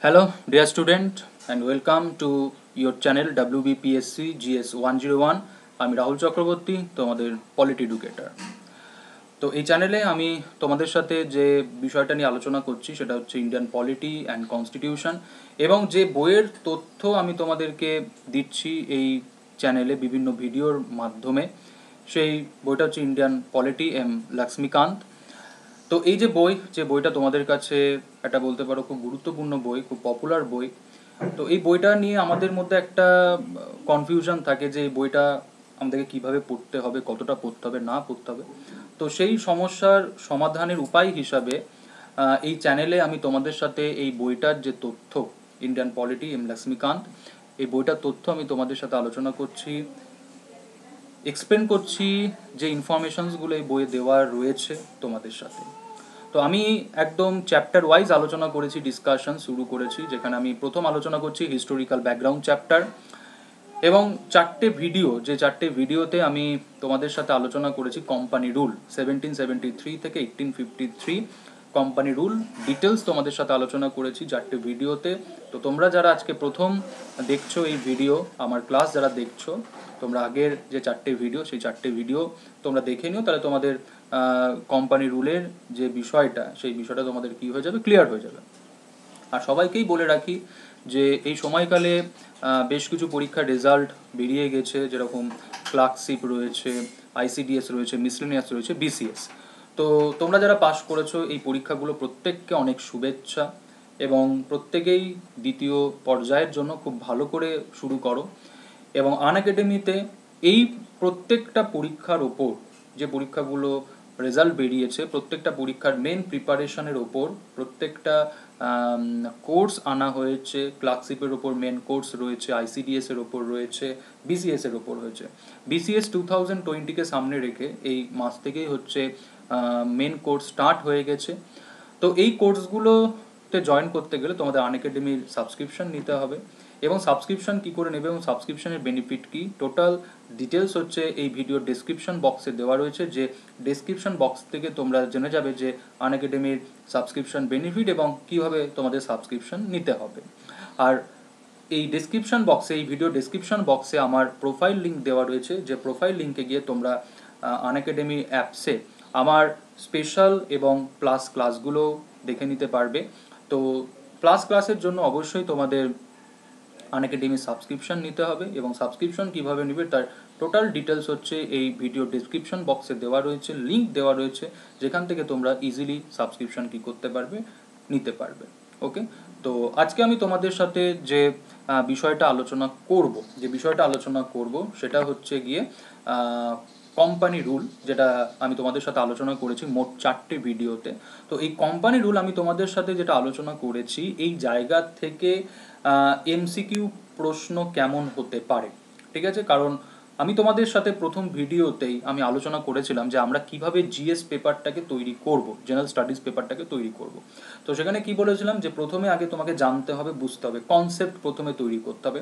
Hello, dear student, and welcome to your channel WBPSC GS 101. আমি রাহুল চক্রবর্তী, তোমাদের polity educator. তো এই চ্যানেলে আমি তোমাদের সাথে যে বিষয়টা নিয়ে আলোচনা করছি সেটা হচ্ছে ইন্ডিয়ান পলিটি অ্যান্ড কনস্টিটিউশন, এবং যে বইয়ের তথ্য আমি তোমাদেরকে দিচ্ছি এই চ্যানেলে বিভিন্ন ভিডিওর মাধ্যমে, সেই বইটা হচ্ছে ইন্ডিয়ান পলিটি লক্ষ্মীকান্ত। তো এই যে বইটা তোমাদের কাছে একটা বলতে পারো খুব গুরুত্বপূর্ণ বই, খুব পপুলার বই। তো এই বইটা নিয়ে আমাদের মধ্যে একটা কনফিউশন থাকে যে এই বইটা আমাদেরকে কিভাবে পড়তে হবে, কতটা পড়তে হবে, না পড়তে হবে। তো সেই সমস্যার সমাধানের উপায় হিসাবে এই চ্যানেলে আমি তোমাদের সাথে এই বইটার যে তথ্য, ইন্ডিয়ান পলিটি লক্ষ্মীকান্ত, এই বইটার তথ্য আমি তোমাদের সাথে আলোচনা করছি, এক্সপ্লেন করছি যে ইনফরমেশনসগুলো এই বইয়ে দেওয়া রয়েছে তোমাদের সাথে। তো আমি একদম চ্যাপ্টার ওয়াইজ আলোচনা করেছি, ডিসকাশন শুরু করেছি, যেখানে আমি প্রথম আলোচনা করছি হিস্টোরিক্যাল ব্যাকগ্রাউন্ড চ্যাপ্টার, এবং চারটে ভিডিওতে আমি তোমাদের সাথে আলোচনা করেছি কোম্পানি রুল 1773 থেকে 1853 কোম্পানি রুল ডিটেলস তোমাদের সাথে আলোচনা করেছি চারটে ভিডিওতে। তো তোমরা যারা আজকে প্রথম দেখছো এই ভিডিও, আমার ক্লাস যারা দেখছো, তোমরা আগের যে চারটে ভিডিও, সেই চারটে ভিডিও তোমরা দেখে নিও, তাহলে তোমাদের কোম্পানি রুলের যে বিষয়টা, সেই বিষয়টা তোমাদের কি হয়ে যাবে, ক্লিয়ার হয়ে যাবে। আর সবাইকেই বলে রাখি যে এই সময়কালে বেশ কিছু পরীক্ষার রেজাল্ট বেরিয়ে গেছে, যেরকম ক্লার্কশিপ রয়েছে, আইসিডিএস রয়েছে, মিসলেনিয়াস রয়েছে, বিসিএস। তো তোমরা যারা পাশ করেছো এই পরীক্ষাগুলো, প্রত্যেককে অনেক শুভেচ্ছা, এবং প্রত্যেকেই দ্বিতীয় পর্যায়ের জন্য খুব ভালো করে শুরু করো। এবং আনএকাডেমিতে এই প্রত্যেকটা পরীক্ষার ওপর, যে পরীক্ষাগুলো রেজাল্ট বেরিয়েছে, প্রত্যেকটা পরীক্ষার মেন প্রিপারেশনের ওপর প্রত্যেকটা কোর্স আনা হয়েছে। ক্লার্কশিপের ওপর মেন কোর্স রয়েছে, আইসিডিএস এর ওপর রয়েছে, বিসিএস এর ওপর হয়েছে। বিসিএস 2020-কে সামনে রেখে এই মাস থেকেই হচ্ছে মেন কোর্স স্টার্ট হয়ে গেছে। তো এই কোর্সগুলোতে জয়েন করতে গেলে তোমাদের আনএকাডেমির সাবস্ক্রিপশন নিতে হবে। এবং সাবস্ক্রিপশন কী করে নেবে এবং সাবস্ক্রিপশনের বেনিফিট কী, টোটাল ডিটেলস হচ্ছে এই ভিডিওর ডেসক্রিপশন বক্সে দেওয়া রয়েছে। যে ডেসক্রিপশন বক্স থেকে তোমরা জেনে যাবে যে আনএকাডেমির সাবস্ক্রিপশন বেনিফিট এবং কীভাবে তোমাদের সাবস্ক্রিপশন নিতে হবে। আর এই ডেসক্রিপশন বক্সে, এই ভিডিও ডেসক্রিপশন বক্সে আমার প্রোফাইল লিঙ্ক দেওয়া রয়েছে, যে প্রোফাইল লিঙ্কে গিয়ে তোমরা আনএকাডেমি অ্যাপসে আমার স্পেশাল এবং প্লাস ক্লাসগুলো দেখে নিতে পারবে। তো প্লাস ক্লাসের জন্য অবশ্যই তোমাদের আনএকাডেমি সাবস্ক্রিপশন নিতে হবে, এবং সাবস্ক্রিপশন কিভাবে নেবে তার টোটাল ডিটেলস হচ্ছে এই ভিডিও ডেসক্রিপশন বক্সে দেওয়া রয়েছে, লিঙ্ক দেওয়া রয়েছে, যেখান থেকে তোমরা ইজিলি সাবস্ক্রিপশন কি করতে পারবে, নিতে পারবে। ওকে, তো আজকে আমি তোমাদের সাথে যে বিষয়টা আলোচনা করব সেটা হচ্ছে গিয়ে কোম্পানি রুল, যেটা আমি তোমাদের সাথে আলোচনা করেছি মোট চারটে ভিডিওতে। তো এই কোম্পানি রুল আমি তোমাদের সাথে যেটা আলোচনা করেছি, এই জায়গা থেকে এমসিকিউ প্রশ্ন কেমন হতে পারে, ঠিক আছে? কারণ আমি তোমাদের সাথে প্রথম ভিডিওতেই আমি আলোচনা করেছিলাম যে আমরা কিভাবে জিএস পেপারটাকে তৈরি করব, জেনারেল স্টাডিজ পেপারটাকে তৈরি করব। তো সেখানে কি বলেছিলাম যে প্রথমে আগে তোমাকে জানতে হবে, বুঝতে হবে, কনসেপ্ট প্রথমে তৈরি করতে হবে।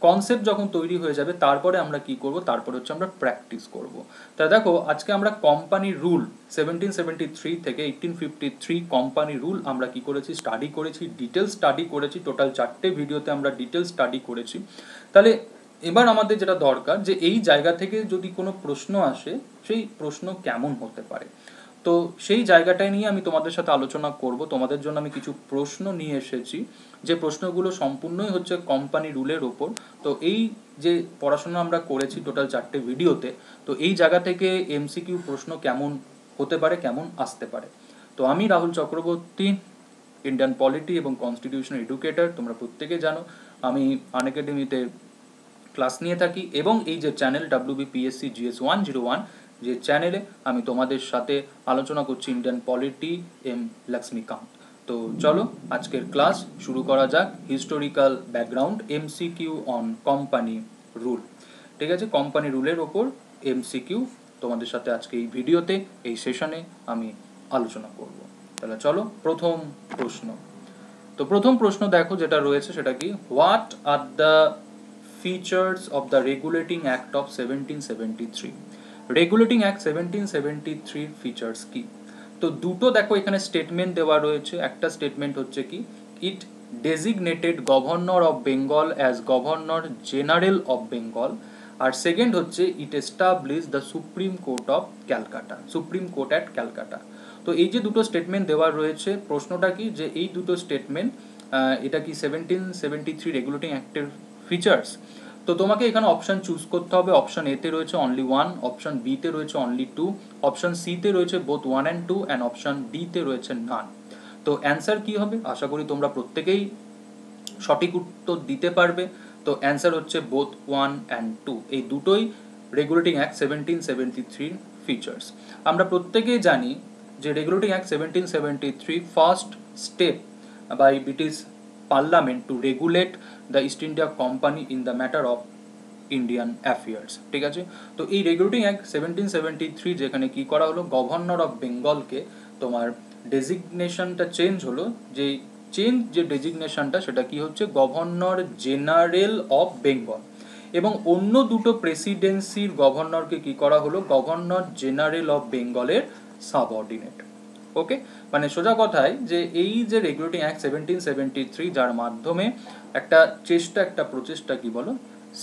কনসেপ্ট যখন তৈরি হয়ে যাবে তারপরে আমরা কি করব, তারপরে হচ্ছে আমরা প্র্যাকটিস করব। তা দেখো, আজকে আমরা কোম্পানি রুল 1773 থেকে 1853 কোম্পানি রুল আমরা কি করেছি, স্টাডি করেছি, ডিটেলস স্টাডি করেছি। টোটাল চারটে ভিডিওতে আমরা ডিটেলস স্টাডি করেছি। তাহলে এবার আমাদের যেটা দরকার, যে এই জায়গা থেকে যদি কোনো প্রশ্ন আসে, সেই প্রশ্ন কেমন হতে পারে। তো সেই জায়গাটাই নিয়ে আমি তোমাদের সাথে আলোচনা করব। তোমাদের জন্য আমি কিছু প্রশ্ন নিয়ে এসেছি, যে প্রশ্নগুলো সম্পূর্ণই হচ্ছে কোম্পানি রুলের ওপর। তো এই যে পড়াশোনা আমরা করেছি টোটাল চারটে ভিডিওতে, তো এই জায়গা থেকে এমসিকিউ প্রশ্ন কেমন হতে পারে, কেমন আসতে পারে। তো আমি রাহুল চক্রবর্তী, ইন্ডিয়ান পলিটি এবং কনস্টিটিউশন এডুকেটর, তোমরা প্রত্যেকে জানো আমি আনএকাডেমিতে ক্লাস নিয়ে থাকি, এবং এই যে চ্যানেল WBPSC GS 101, যে চ্যানেলে আমি তোমাদের সাথে আলোচনা করছি ইন্ডিয়ান পলিটি লক্ষ্মীকান্ত। তো চলো আজকের ক্লাস শুরু করা যাক। Historical background MCQ on company rule, ঠিক আছে? কোম্পানি রুলের ওপর এমসিকিউ তোমাদের সাথে আজকে এই ভিডিওতে, এই সেশনে আমি আলোচনা করব। তাহলে চলো প্রথম প্রশ্ন। তো প্রথম প্রশ্ন দেখো যেটা রয়েছে সেটা কি, what are the features of the Regulating Act of 1773? Regulating act 1773 features কি? তো দুটো দেখো এখানে স্টেটমেন্ট দেওয়া রয়েছে। একটা স্টেটমেন্ট হচ্ছে কি, it designated governor of Bengal as governor general of Bengal, আর সেকেন্ড হচ্ছে it establish the supreme court of Calcutta, supreme court at Calcutta. তো এই যে দুটো স্টেটমেন্ট দেওয়া রয়েছে, প্রশ্নটা কি যে এই দুটো স্টেটমেন্ট এটা কি 1773 রেগুলেটিং অ্যাক্টের ফিচার্স। তো তোমাকে এখানে অপশন চুজ করতে হবে। অপশন এতে রয়েছে অনলি 1, অপশন বিতে রয়েছে অনলি 2, অপশন সিতে রয়েছে বোথ 1 and 2, অ্যান্ড অপশন ডিতে রয়েছে নান। তো অ্যান্সার কি হবে? আশা করি তোমরা প্রত্যেকেই সঠিক উত্তর দিতে পারবে। তো অ্যান্সার হচ্ছে বোথ 1 and 2, এই দুটোই রেগুলেটিং অ্যাক্ট 1773 ফিচার্স। আমরা প্রত্যেকেই জানি যে regulating act 1773 first step by British Parliament to regulate the East India Company in the matter of Indian affairs, ঠিক আছে। তো এই রেগুলেটিং অ্যাক্ট 1773 যেখানে কি করা হলো, গভর্নর অফ বেঙ্গলকে তোমার ডেজিগনেশনটা চেঞ্জ হলো, যে ডেজিগনেশনটা সেটা কি হচ্ছে, গভর্নর জেনারেল অফ বেঙ্গল, এবং অন্য দুটো প্রেসিডেন্সির গভর্নরকে কি করা হলো, গভর্নর জেনারেল অফ বেঙ্গলের সাবঅর্ডিনেট। ওকে, মানে সোজা কথায় যে এই যে রেগুলেটিং অ্যাক্ট 1773 যার মাধ্যমে একটা প্রচেষ্টা কি বলো,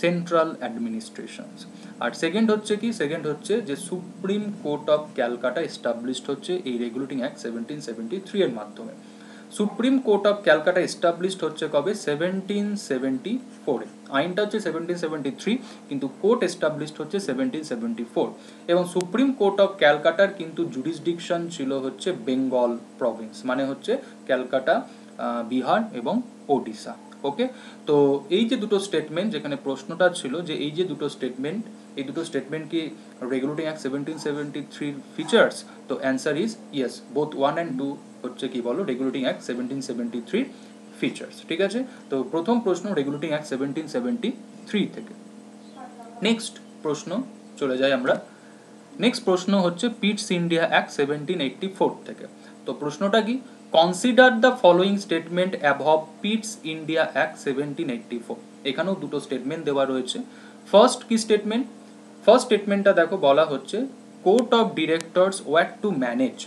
সেন্ট্রাল অ্যাডমিনিস্ট্রেশনস। আর সেকেন্ড হচ্ছে যে supreme court of Calcutta established হচ্ছে এই রেগুলেটিং অ্যাক্ট 1773 এর মাধ্যমে। Supreme court of Calcutta established হচ্ছে কবে, 1774 এ। আইনটা হচ্ছে 1773, কিন্তু কোর্ট এস্টাবলিশড হচ্ছে 1774। এবং সুপ্রিম কোর্ট অফ ক্যালকাটার কিন্তু জুরিসডিকশন ছিল হচ্ছে বেঙ্গল প্রভিন্স, মানে হচ্ছে ক্যালকাটা, বিহার এবং ওডিশা। ওকে, তো এই যে দুটো স্টেটমেন্ট, যেখানে প্রশ্নটা ছিল যে এই যে দুটো স্টেটমেন্ট কি রেগুলেটিং অ্যাক্ট 1773 ফিচার্স, তো answer is yes, both 1 and 2 হচ্ছে কি বলো, রেগুলেটিং অ্যাক্ট 1773 ফিচার্স, ঠিক আছে। তো প্রথম প্রশ্ন রেগুলেটিং অ্যাক্ট 1773 থেকে। নেক্সট প্রশ্ন চলে যাই আমরা। নেক্সট প্রশ্ন হচ্ছে পিটস ইন্ডিয়া অ্যাক্ট 1784 থেকে। তো প্রশ্নটা কি, consider the following statement above পিটস India act 1784। এখানেও দুটো স্টেটমেন্ট দেওয়া রয়েছে। ফার্স্ট স্টেটমেন্টটা দেখো, বলা হচ্ছে Court of Directors were to manage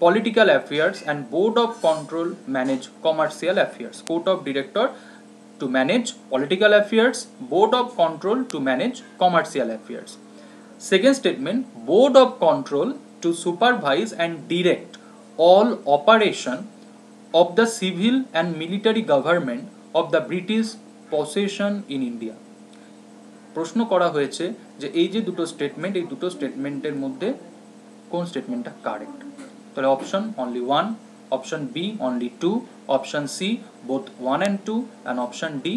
political affairs and board of control manage commercial affairs. Court of director to manage political affairs, board of control to manage commercial affairs. Second statement, board of control to supervise and direct all operation of the civil and military government of the British possession in India. প্রশ্ন করা হয়েছে যে এই যে দুটো statement, এই দুটো স্টেটমেন্টের মধ্যে কোন স্টেটমেন্টটা কারেক্ট। তাহলে option only 1, option B only 2, option C both 1 and 2, and option D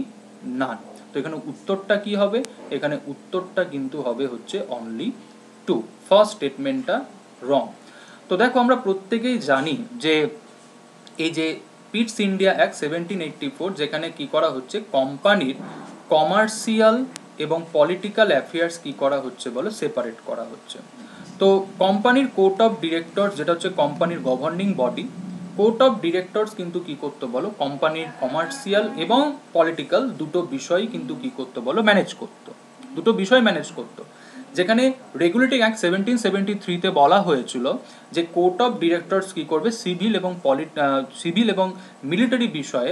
none. তো এখানে উত্তরটা কি হবে, এখানে উত্তরটা কিন্তু হবে হচ্ছে অনলি 2, ফার্স্ট স্টেটমেন্টটা রং। তো দেখো আমরা প্রত্যেকেই জানি যে এই যে পিটস ইন্ডিয়া অ্যাক্ট 1784, যেখানে কি করা হচ্ছে, কোম্পানির কমার্শিয়াল এবং পলিটিক্যাল অ্যাফেয়ার্স কি করা হচ্ছে বলো, সেপারেট করা হচ্ছে। তো কোম্পানির কোর্ট অফ ডিরেক্টরস, যেটা হচ্ছে কোম্পানির governing body, court of directors কিন্তু কি করতে বলো, কোম্পানির কমার্শিয়াল এবং পলিটিক্যাল দুটো বিষয় কিন্তু কি করতে বলো, ম্যানেজ করতো। যেখানে রেগুলেটিং অ্যাক্ট 1773 তে বলা হয়েছিল যে কোর্ট অফ ডিরেক্টরস কি করবে, সিভিল এবং মিলিটারি বিষয়ে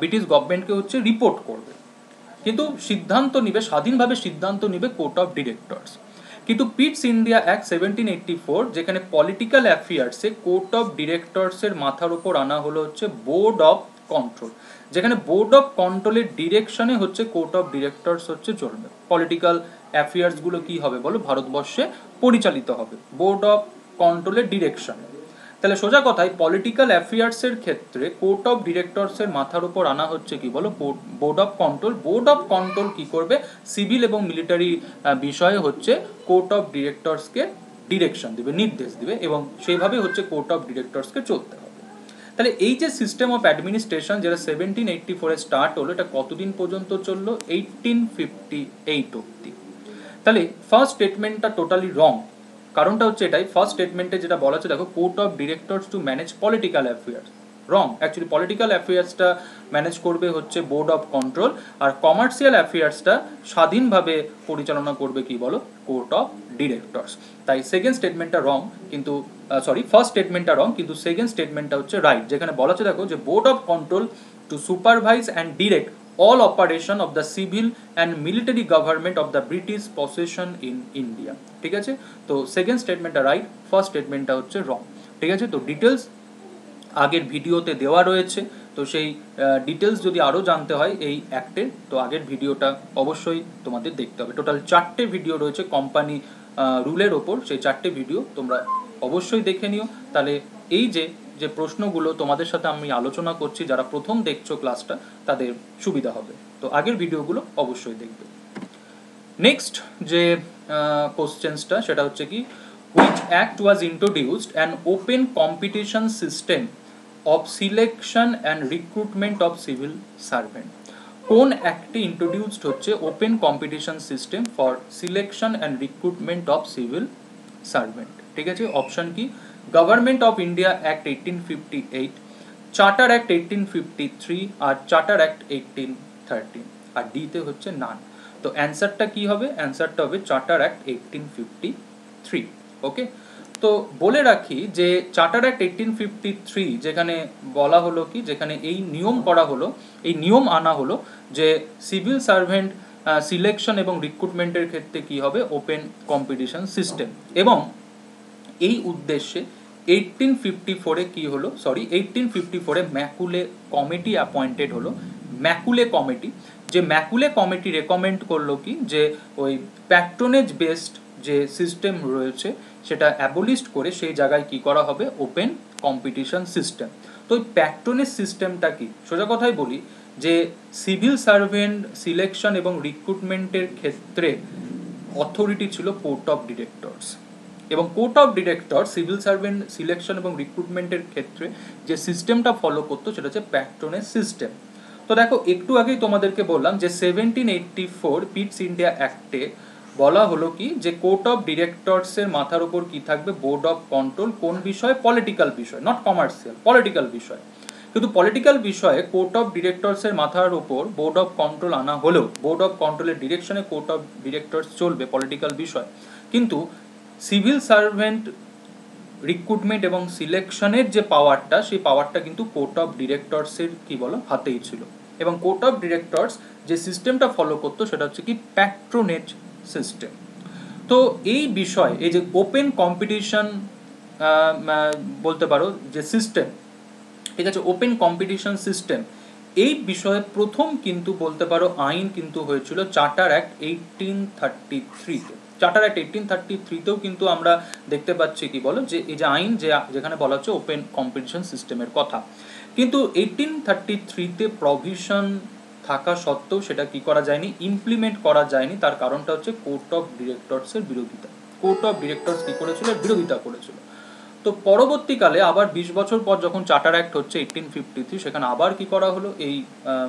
ব্রিটিশ গভর্নমেন্টকে হচ্ছে রিপোর্ট করবে, কিন্তু স্বাধীনভাবে সিদ্ধান্ত নিবে কোর্ট অফ ডিরেক্টরস। কিন্তু পিটস ইন্ডিয়া অ্যাক্ট 1784 যেখানে পলিটিক্যাল অ্যাফেয়ার্সে কোর্ট অফ ডিরেক্টরসের মাথার উপর আনা হলো হচ্ছে বোর্ড অফ কন্ট্রোল, যেখানে বোর্ড অফ কন্ট্রোলের ডিরেকশনে হচ্ছে কোর্ট অফ ডিরেক্টরস হচ্ছে চলবে। পলিটিক্যাল অ্যাফেয়ার্স গুলো কি হবে বলো, ভারতবর্ষে পরিচালিত হবে বোর্ড অফ কন্ট্রোলের ডিরেকশনে। তাহলে সোজা কথায় পলিটিক্যাল অ্যাফেয়ার্সের ক্ষেত্রে কোর্ট অফ ডিরেক্টরসের মাথার উপর আনা হচ্ছে কি বলো, বোর্ড অফ কন্ট্রোল কি করবে, সিভিল এবং মিলিটারি বিষয়ে হচ্ছে কোর্ট অফ ডিরেক্টরসকে ডিরেকশন দিবে, নির্দেশ দিবে, এবং সেইভাবে হচ্ছে কোর্ট অফ ডিরেক্টরসকে চলতে হবে। তাহলে এই যে সিস্টেম অফ অ্যাডমিনিস্ট্রেশন যেটা 1784 এ স্টার্ট হলো, এটা কতদিন পর্যন্ত চললো, 1858 অবধি। তাহলে ফার্স্ট স্টেটমেন্টটা টোটালি রং। কারণটা হচ্ছে এটাই, ফার্স্ট স্টেটমেন্টে যেটা বলা হচ্ছে দেখো, court of directors to manage political affairs, wrong. Actually political অ্যাফেয়ার্সটা ম্যানেজ করবে হচ্ছে বোর্ড অফ কন্ট্রোল, আর কমার্শিয়াল অ্যাফেয়ার্সটা স্বাধীনভাবে পরিচালনা করবে কি বলো, কোর্ট অফ ডিরেক্টরস। তাই সেকেন্ড স্টেটমেন্টটা রং, কিন্তু ফার্স্ট স্টেটমেন্টটা রং, কিন্তু সেকেন্ড স্টেটমেন্টটা হচ্ছে রাইট, যেখানে বলা আছে দেখো যে Board of Control to supervise and direct all operation of the civil and military government of the British possession in India। ঠিক আছে, তো সেকেন্ড স্টেটমেন্টটা রাইট, ফার্স্ট স্টেটমেন্টটা হচ্ছে রং। ঠিক আছে, তো ডিটেলস আগের ভিডিওতে দেওয়া রয়েছে, তো সেই ডিটেলস যদি আরও জানতে হয় এই অ্যাক্টের, তো আগের ভিডিওটা অবশ্যই তোমাদের দেখতে হবে। টোটাল 4টে ভিডিও রয়েছে কোম্পানি রুলের ওপর, সেই 4টে ভিডিও তোমরা অবশ্যই দেখে নিও, তাহলে এই যে প্রশ্নগুলো তোমাদের সাথে আমি আলোচনা করছি, যারা প্রথম দেখছো ক্লাসটা তাদের সুবিধা হবে। তো আগের ভিডিওগুলো অবশ্যই দেখবে। নেক্সট যে কোশ্চেন্সটা সেটা হচ্ছে কি, which act was introduced an open competition system of selection and recruitment of civil servant। কোন অ্যাক্টে ইন্ট্রোডিউসড হচ্ছে open competition system for selection and recruitment of civil servant? ঠিক আছে, অপশন কি, Government of India Act 1858, Charter act 1853, আর Charter act 1813, আর ডিতে হচ্ছে নান। তো অ্যান্সারটা কি হবে, অ্যান্সারটা হবে চার্টার অ্যাক্ট 1853। ওকে, তো বলে রাখি যে চার্টার অ্যাক্ট 1853 যেখানে বলা হলো কি, যেখানে এই নিয়ম করা হলো, এই নিয়ম আনা হলো যে সিভিল সার্ভেন্ট সিলেকশন এবং রিক্রুটমেন্টের ক্ষেত্রে কি হবে, ওপেন কম্পিটিশন সিস্টেম। এবং এই উদ্দেশ্যে 1854-এ কি হলো, 1854-এ ম্যাকুলে কমিটি অ্যাপয়েন্টেড হলো, ম্যাকুলে কমিটি। যে ম্যাকুলে কমিটি রেকমেন্ড করলো কি, যে ওই প্যাট্রোনেজ বেসড যে সিস্টেম রয়েছে সেটা অ্যাবলিস্ট করে সেই জায়গায় কি করা হবে, ওপেন কম্পিটিশন সিস্টেম। তো ওই প্যাট্রোনেজ সিস্টেমটা কি, সোজা কথাই বলি যে সিভিল সার্ভেন্ট সিলেকশন এবং রিক্রুটমেন্টের ক্ষেত্রে অথরিটি ছিল কোর্ট অফ ডিরেক্টরস, এবং court of director civil servant selection এবং রিক্রুটমেন্টের ক্ষেত্রে যে সিস্টেমটা ফলো করতো সেটা হচ্ছে প্যাট্রোনেজ সিস্টেম। তো দেখো একটু আগেই তোমাদেরকে বললাম যে 1784 পিটস ইন্ডিয়া অ্যাক্টে বলা হলো কি, যে কোর্ট অফ ডিরেক্টরসের মাথার উপর কি থাকবে, বোর্ড অফ কন্ট্রোল। কোন বিষয়, পলিটিক্যাল বিষয়, নট কমার্শিয়াল, পলিটিক্যাল বিষয়। কিন্তু পলিটিক্যাল বিষয়ে কোর্ট অফ ডিরেক্টরসের মাথার উপর বোর্ড অফ কন্ট্রোল আনা হলেও বোর্ড অফ কন্ট্রোলের ডিরেকশনে কোর্ট অফ ডিরেক্টরস চলবে পলিটিক্যাল বিষয়, কিন্তু সিভিল সার্ভেন্ট রিক্রুটমেন্ট এবং সিলেকশনের যে পাওয়ারটা, সেই পাওয়ারটা কিন্তু কোর্ট অফ ডিরেক্টরসের কি বলো হাতেই ছিল। এবং কোর্ট অফ ডিরেক্টরস যে সিস্টেমটা ফলো করতো সেটা হচ্ছে কি, প্যাট্রোনেজ সিস্টেম। তো এই বিষয়, এই যে ওপেন কম্পিটিশন বলতে পারো যে সিস্টেম, ঠিক আছে, ওপেন কম্পিটিশন সিস্টেম, এই বিষয়ে প্রথম কিন্তু বলতে পারো আইন কিন্তু হয়েছিল চার্টার অ্যাক্ট 1833-তে। চার্টার অ্যাক্ট 1833-তেও কিন্তু আমরা দেখতে পাচ্ছি কি বলো, যে এই যে আইন যেখানে বলা হচ্ছে ওপেন কম্পিটিশন সিস্টেমের কথা, কিন্তু 1833-তে প্রভিশন থাকা সত্ত্বেও সেটা কি করা যায়নি, ইমপ্লিমেন্ট করা যায়নি। তার কারণটা হচ্ছে কোর্ট অফ ডিরেক্টরসের বিরোধিতা। কোর্ট অফ ডিরেক্টরস কি করেছিল, বিরোধিতা করেছিল। তো পরবর্তীকালে আবার 20 বছর পর যখন চার্টার অ্যাক্ট হচ্ছে 1853, সেখানে আবার কি করা হলো, এই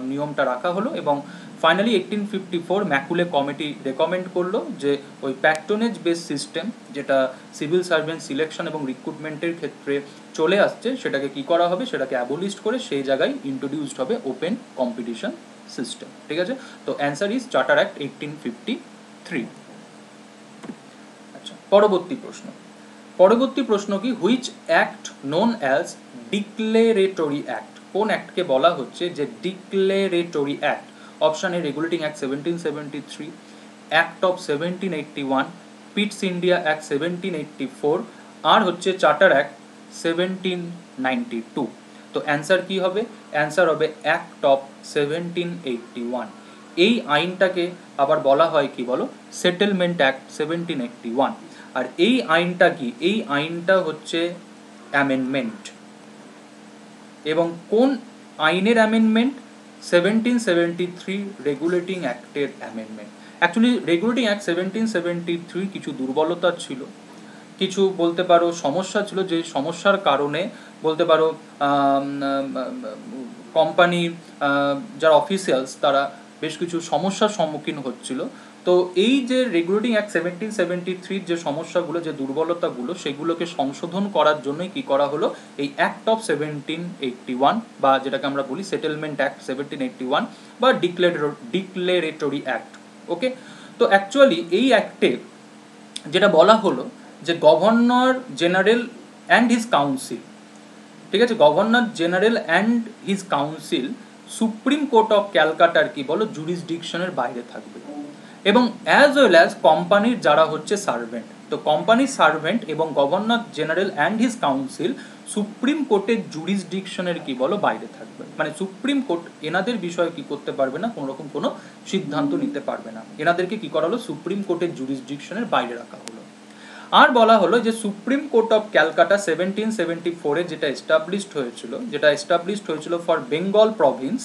নিয়মটা রাখা হলো, এবং ফাইনালি 1854 ম্যাকুলে কমিটি রেকমেন্ড করলো যে ওই প্যাট্রোনেজ বেস সিস্টেম যেটা সিভিল সার্ভেন্ট সিলেকশন এবং রিক্রুটমেন্টের ক্ষেত্রে চলে আসছে, সেটাকে কি করা হবে, সেটাকে অ্যাবলিস্ট করে সেই জায়গায় ইন্ট্রোডিউসড হবে ওপেন কম্পিটিশন সিস্টেম। ঠিক আছে, তো অ্যান্সার ইজ চার্টার অ্যাক্ট 1853। আচ্ছা, পরবর্তী প্রশ্ন কি, which act known as declaratory act? কোন অ্যাক্টকে বলা হচ্ছে যে declaratory act? Option A regulating act 1773, act of 1781, Pitt's India act 1784, আর হচ্ছে চার্টার অ্যাক্ট 1792। তো অ্যান্সার কি হবে, অ্যান্সার হবে অ্যাক্ট অফ 1781। এই আইনটাকে আবার বলা হয় কি বলো, সেটেলমেন্ট অ্যাক্ট 1781। আর এই আইনটা কি, এই আইনটা হচ্ছে অ্যামেন্ডমেন্ট। এবং কোন আইনের অ্যামেন্ডমেন্ট, 1773 রেগুলেটিং অ্যাক্টের অ্যামেন্ডমেন্ট। অ্যাকচুয়ালি রেগুলেটিং অ্যাক্ট 1773 কিছু দুর্বলতা ছিল, কিছু বলতে পারো সমস্যা ছিল, যে সমস্যার কারণে বলতে পারো কোম্পানির যারা অফিসিয়ালস তারা বেশ কিছু সমস্যার সম্মুখীন হচ্ছিল। তো এই যে রেগুলেটিং অ্যাক্ট 1773 যে সমস্যাগুলো, যে দুর্বলতাগুলো, সেগুলোকে সংশোধন করার জন্যই কি করা হলো, এই অ্যাক্ট অফ 1781 বা যেটাকে আমরা বলি সেটেলমেন্ট অ্যাক্ট 1781 বা ডিক্লেরেটরি অ্যাক্ট। ওকে, তো অ্যাকচুয়ালি এই অ্যাক্টে যেটা বলা হলো যে governor general and his council, ঠিক আছে, governor general and his council supreme court of ক্যালকাটার কি বলো জুরিসডিকশনের বাইরে থাকবে, এবং অ্যাজ ওয়েল অ্যাজ কোম্পানির যারা হচ্ছে সার্ভেন্ট, তো কোম্পানির সার্ভেন্ট এবং governor general and his council supreme কোর্টের জুরিসডিকশনের কি বলো বাইরে থাকবে, মানে সুপ্রিম কোর্ট এনাদের বিষয়ে কি করতে পারবে না, কোনো রকম কোনো সিদ্ধান্ত নিতে পারবে না, এনাদেরকে কি করা হলো সুপ্রিম কোর্টের জুরিসডিকশনের বাইরে রাখা হলো। আর বলা হলো যে সুপ্রিম কোর্ট অফ ক্যালকাটা 1774-এ যেটা এস্টাবলিশড হয়েছিল ফর বেঙ্গল প্রভিন্স,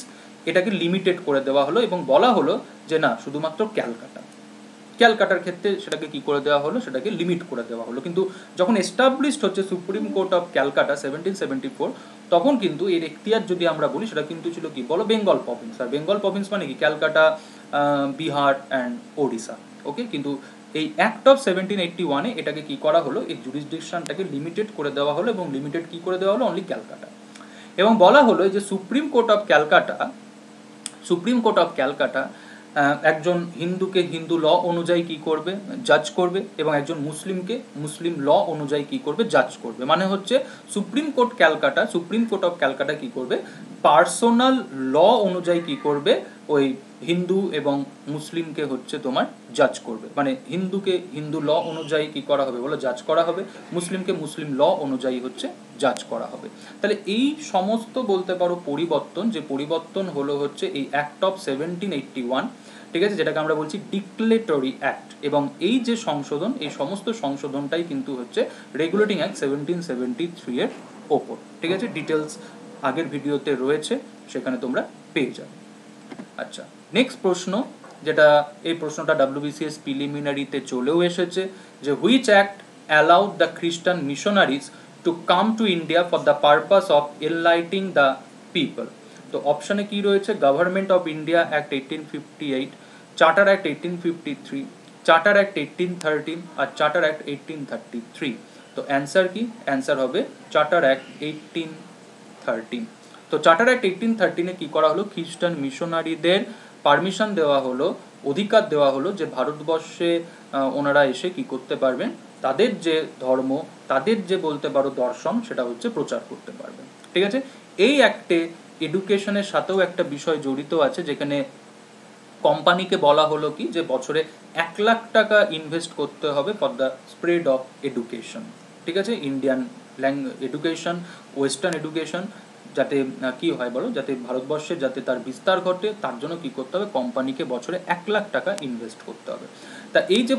এটাকে লিমিটেড করে দেওয়া হলো এবং বলা হলো যে না শুধুমাত্র ক্যালকাটার ক্ষেত্রে সেটাকে কি করে দেওয়া হলো, সেটাকে লিমিট করে দেওয়া হলো। কিন্তু যখন এস্টাবলিশড হচ্ছে সুপ্রিম কোর্ট অফ ক্যালকাটা 1774, তখন কিন্তু এর এখতিয়ার যদি আমরা বলি সেটা কিন্তু ছিল কি বলো বেঙ্গল প্রভিন্স। আর বেঙ্গল প্রভিন্স মানে কি ক্যালকাটা, বিহার অ্যান্ড ওড়িশা। ওকে, কিন্তু এই অ্যাক্ট অফ 1781-এ এটাকে কি করা হলো, এই জুরিসডিকশনটাকে লিমিটেড করে দেওয়া হলো এবং লিমিটেড কি করে দেওয়া হলো অনলি ক্যালকাটা। এবং বলা হলো যে সুপ্রিম কোর্ট অফ ক্যালকাটা একজন হিন্দুকে হিন্দু ল অনুযায়ী কি করবে, জাজ করবে, এবং একজন মুসলিমকে মুসলিম ল অনুযায়ী কি করবে, জাজ করবে। মানে হচ্ছে সুপ্রিম কোর্ট অফ ক্যালকাটা কি করবে, পার্সোনাল ল অনুযায়ী কি করবে, ওই হিন্দু এবং মুসলিমকে হচ্ছে তোমার জাজ করবে। মানে হিন্দুকে হিন্দু ল অনুযায়ী কি করা হবে বলো, জাজ করা হবে, মুসলিমকে মুসলিম ল অনুযায়ী হচ্ছে জাজ করা হবে। তাহলে এই সমস্ত বলতে পারো পরিবর্তন হলো হচ্ছে এই অ্যাক্ট অফ 1781, ঠিক আছে, যেটাকে আমরা বলছি ডিক্লেটরি অ্যাক্ট। এবং এই যে সংশোধন, এই সমস্ত সংশোধনটাই কিন্তু হচ্ছে রেগুলেটিং অ্যাক্ট 1773-এর ওপর। ঠিক আছে, ডিটেলস আগের ভিডিওতে রয়েছে, সেখানে তোমরা পেয়ে যাবে। আচ্ছা, নেক্সট প্রশ্ন, যেটা এই প্রশ্নটা WBCS প্রিলিমিনারিতে চলেও এসেছে, যে which act allowed the Christian missionaries to come to India for the purpose of enlightening the people. তো অপশানে কি রয়েছে, Government of India Act 1858, Charter act 1853, charter act 1813 আর চার্টার অ্যাক্ট 1833। তো অ্যান্সার কি, অ্যান্সার হবে চার্টার অ্যাক্ট 1813। তো charter act 1813-এ কি করা হলো, খ্রিস্টান মিশনারিদের পারমিশন দেওয়া হলো, অধিকার দেওয়া হলো যে ভারতবর্ষে ওনারা এসে কি করতে পারবেন, তাদের যে ধর্ম, তাদের যে বলতে পারো দর্শন, সেটা হচ্ছে প্রচার করতে পারবেন। ঠিক আছে, এই অ্যাক্টে এডুকেশনের সাথেও একটা বিষয় জড়িত আছে, যেখানে কোম্পানিকে বলা হলো কি যে বছরে 1 লাখ টাকা ইনভেস্ট করতে হবে for the spread of education. ঠিক আছে, ইন্ডিয়ান এডুকেশন, ওয়েস্টার্ন এডুকেশন যাতে কি হয় বলো, যাতে ভারতবর্ষে যাতে তার বিস্তার ঘটে, তার জন্য কি করতে হবে, কোম্পানিকে বছরে 1 লাখ টাকা ইনভেস্ট করতে হবে। তা এই যে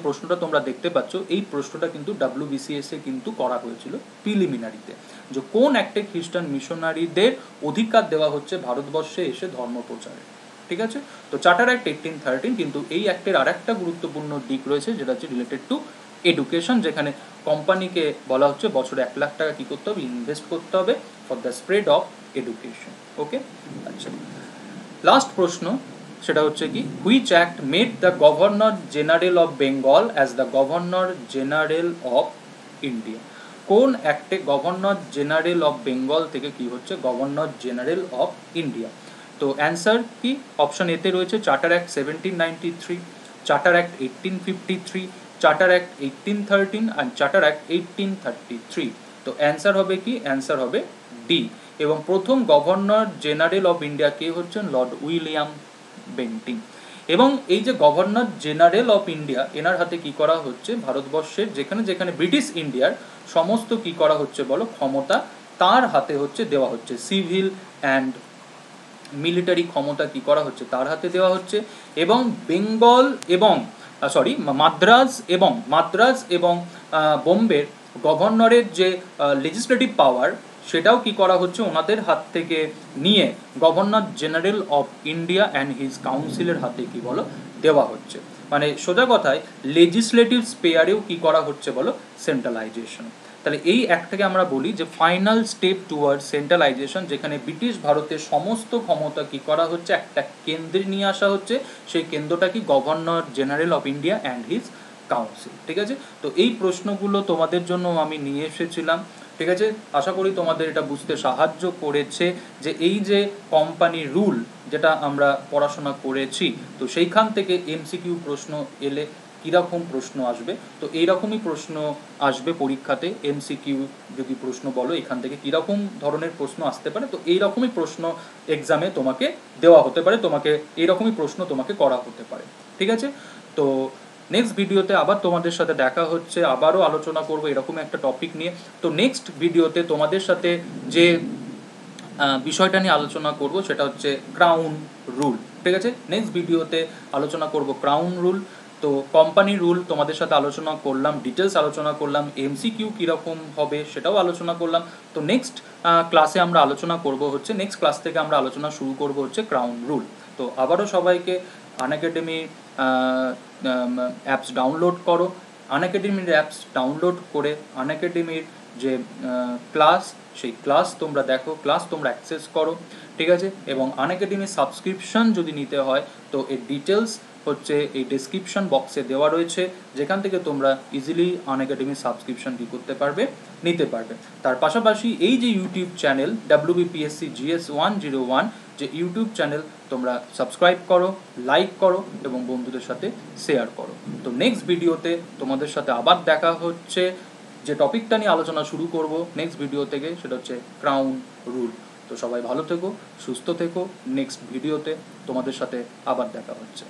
প্রশ্নটা তোমরা দেখতে পাচ্ছ, এই প্রশ্নটা কিন্তু WBCS-এ কিন্তু করা হয়েছিল প্রিলিমিনারিতে, যে কোন অ্যাক্টে খ্রিস্টান মিশনারিদের অধিকার দেওয়া হচ্ছে ভারতবর্ষে এসে ধর্ম প্রচারে। ঠিক আছে, তো চার্টার অ্যাক্ট 1813, কিন্তু এই অ্যাক্টের আর একটা গুরুত্বপূর্ণ দিক রয়েছে, যেটা হচ্ছে রিলেটেড টু এডুকেশন, যেখানে কোম্পানিকে বলা হচ্ছে বছরে 1 লাখ টাকা কি করতে হবে, ইনভেস্ট করতে হবে for the spread of education. Okay, আচ্ছা, লাস্ট প্রশ্ন, সেটা হচ্ছে কি, which act made the governor general of Bengal as the governor general of India. কোন অ্যাক্টে গভর্নর জেনারেল অফ বেঙ্গল থেকে কি হচ্ছে গভর্নর জেনারেল অফ ইন্ডিয়া। তো অ্যান্সার কি, অপশন এতে রয়েছে charter act 1793, charter act 1853, charter act 1813 and charter act 1833। তো অ্যান্সার হবে কি, অ্যান্সার হবে ডি। এবং প্রথম গভর্নর জেনারেল অফ ইন্ডিয়া কে হচ্ছেন, লর্ড উইলিয়াম বেন্টিং। এবং এই যে গভর্নর জেনারেল অফ ইন্ডিয়া, এনার হাতে কি করা হচ্ছে, ভারতবর্ষের যেখানে যেখানে ব্রিটিশ ইন্ডিয়ার সমস্ত কি করা হচ্ছে বলো ক্ষমতা তার হাতে হচ্ছে দেওয়া হচ্ছে, সিভিল অ্যান্ড মিলিটারি ক্ষমতা কি করা হচ্ছে, তার হাতে দেওয়া হচ্ছে। এবং বেঙ্গল এবং মাদ্রাজ এবং বোম্বের গভর্নরের যে লেজিসলেটিভ পাওয়ার, সেটাও কি করা হচ্ছে ওনাদের হাত থেকে নিয়ে governor general of India and his কাউন্সিলের হাতে কি বলো দেওয়া হচ্ছে। মানে সোজা কথায় লেজিসলেটিভ স্পেয়ারেও কি করা হচ্ছে বলো সেন্ট্রালাইজেশন। তাহলে এই অ্যাক্টটাকে আমরা বলি যে ফাইনাল স্টেপ টুয়ার্ড সেন্ট্রালাইজেশন, যেখানে ব্রিটিশ ভারতের সমস্ত ক্ষমতা কি করা হচ্ছে, একটা কেন্দ্রে নিয়ে আসা হচ্ছে। সেই কেন্দ্রটা কি governor general of India and his council. ঠিক আছে, তো এই প্রশ্নগুলো তোমাদের জন্য আমি নিয়ে এসেছিলাম। ঠিক আছে, আশা করি তোমাদের এটা বুঝতে সাহায্য করেছে যে এই যে কোম্পানি রুল যেটা আমরা পড়াশোনা করেছি, তো সেইখান থেকে এমসিকিউ প্রশ্ন এলে কীরকম প্রশ্ন আসবে। তো এইরকমই প্রশ্ন আসবে পরীক্ষাতে, এমসিকিউ যদি প্রশ্ন বলো এখান থেকে কীরকম ধরনের প্রশ্ন আসতে পারে, তো এইরকমই প্রশ্ন এক্সামে তোমাকে দেওয়া হতে পারে, তোমাকে এইরকমই প্রশ্ন তোমাকে করা হতে পারে। ঠিক আছে, তো নেক্সট ভিডিওতে আবার তোমাদের সাথে দেখা হচ্ছে, আবারও আলোচনা করব এরকম একটা টপিক নিয়ে। তো নেক্সট ভিডিওতে তোমাদের সাথে যে বিষয়টা নিয়ে আলোচনা করব সেটা হচ্ছে ক্রাউন রুল। ঠিক আছে, নেক্সট ভিডিওতে আলোচনা করব ক্রাউন রুল। তো কোম্পানি রুল তোমাদের সাথে আলোচনা করলাম, ডিটেলস আলোচনা করলাম, এমসিকিউ কীরকম হবে সেটাও আলোচনা করলাম। তো নেক্সট ক্লাসে আমরা আলোচনা করব হচ্ছে, নেক্সট ক্লাস থেকে আমরা আলোচনা শুরু করব হচ্ছে ক্রাউন রুল। তো আবারও সবাইকে আনএকাডেমি অ্যাপস ডাউনলোড করো, আনএকাডেমির অ্যাপস ডাউনলোড করে আনএকাডেমির যে ক্লাস, সেই ক্লাস তোমরা দেখো, ক্লাস তোমরা অ্যাক্সেস করো। ঠিক আছে, এবং আনএকাডেমির সাবস্ক্রিপশন যদি নিতে হয় তো এর ডিটেলস হচ্ছে এই ডেসক্রিপশন বক্সে দেওয়া রয়েছে, যেখান থেকে তোমরা ইজিলি আনএকাডেমির সাবস্ক্রিপশন কী করতে পারবে, নিতে পারবে। তার পাশাপাশি এই যে ইউটিউব চ্যানেল WBPSC GS 101 যে ইউটিউব চ্যানেল, তোমরা সাবস্ক্রাইব করো, লাইক করো এবং বন্ধুদের সাথে শেয়ার করো। তো নেক্সট ভিডিওতে তোমাদের সাথে আবার দেখা হচ্ছে, যে টপিকটা নিয়ে আলোচনা শুরু করব নেক্সট ভিডিও থেকে সেটা হচ্ছে ক্রাউন রুল। তো সবাই ভালো থেকো, সুস্থ থেকো, নেক্সট ভিডিওতে তোমাদের সাথে আবার দেখা হচ্ছে।